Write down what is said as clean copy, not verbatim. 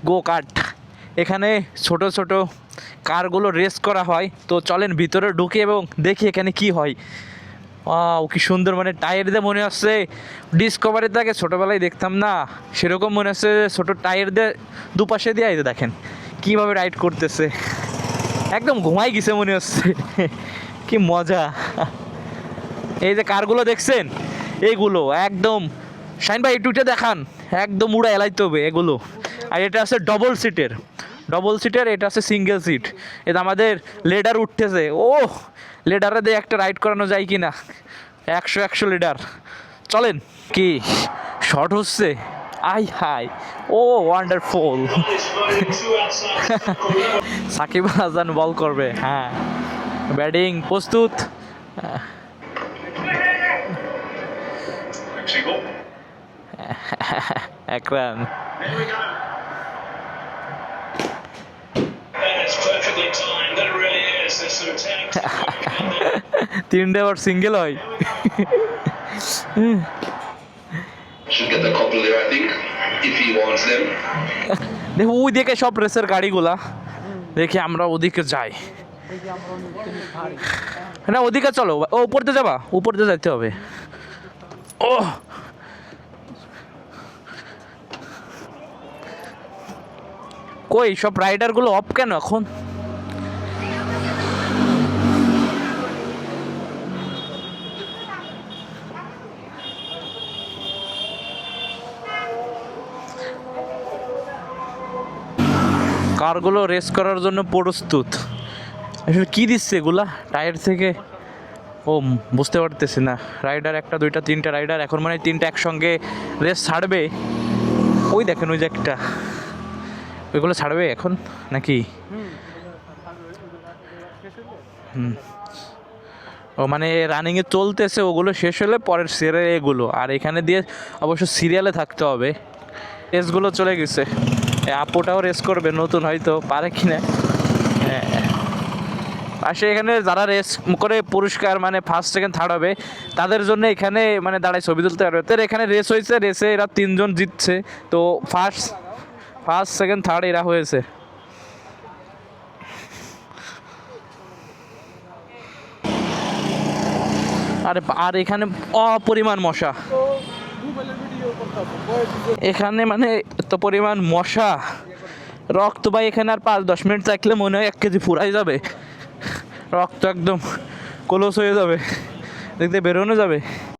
গো cart. এখানে ছোট ছোট কারগুলো রেস করা হয়। তো চলেন ভিতরে ঢুকে এবং দেখি এখানে কি হয়। ও কি সুন্দর, মানে টায়ার দিয়ে মনে হচ্ছে ডিসকভারিতে আগে ছোটোবেলায় দেখতাম না, সেরকম মনে হচ্ছে ছোটো টায়ার দিয়ে দুপাশে দিয়ে এই যে দেখেন কীভাবে রাইড করতেছে, একদম ঘুমাই গেছে মনে হচ্ছে। কি মজা। এই যে কারগুলো দেখছেন, এইগুলো একদম শাইন ভাই একটু উঠে দেখান, একদম উড়া এলাইতে হবে এগুলো। আর এটা আছে ডবল সিটের, এটা আছে সিঙ্গেল সিট। এটা আমাদের লেডার উঠতেছে, ও লেডারে দিয়ে একটা রাইড করানো যায় কি না, 100 লিডার। চলেন। কি শর্ট হচ্ছে, আই হাই, ও ওয়ান্ডারফুল। সাকিব আল হাসান বল করবে, হ্যাঁ ব্যাটিং প্রস্তুত। এক রান। তিনটে আবার সিঙ্গেল হয়। দেখো ওই দিকে সব রেসের গাড়িগুলা, দেখি আমরা ওদিকে যাই না, ওদিকে চলো, ও উপর দিয়ে যাবা, উপর দিয়ে যাইতে হবে। ও কই সব রাইডারগুলো অফ কেন এখন? কারগুলো রেস করার জন্য প্রস্তুত। আসলে কী দিচ্ছে এগুলা টায়ার থেকে, ও বুঝতে পারতেছি না। রাইডার একটা দুইটা তিনটা রাইডার, এখন মানে তিনটা একসঙ্গে রেস ছাড়বে। ওই দেখেন ওই যে একটা, ওইগুলো ছাড়বে এখন নাকি? ও মানে রানিংয়ে চলতেছে, ওগুলো শেষ হলে পরের সিরিয়ালে এগুলো, আর এখানে দিয়ে অবশ্য সিরিয়ালে থাকতে হবে। রেসগুলো চলে গেছে, আপুটাও রেস করবে নতুন, হয়তো পারে কিনা। হ্যাঁ পাশে এখানে যারা রেস করে পুরস্কার মানে ফার্স্ট সেকেন্ড থার্ড হবে, তাদের জন্য এখানে মানে দাঁড়ায় ছবি তুলতে পারবে। তো এখানে রেস হয়েছে, রেসে এরা তিনজন জিতছে, তো ফার্স্ট সেকেন্ড থার্ড এরা হয়েছে। আর এখানে অপরিমাণ মশা, এখানে মানে এত পরিমাণ মশা, রক্ত ভাই এখানে আর 5-10 মিনিট থাকলে মনে হয় 1 কেজি ফুরাই যাবে, রক্ত একদম কলস হয়ে যাবে, দেখতে বেরোনো যাবে।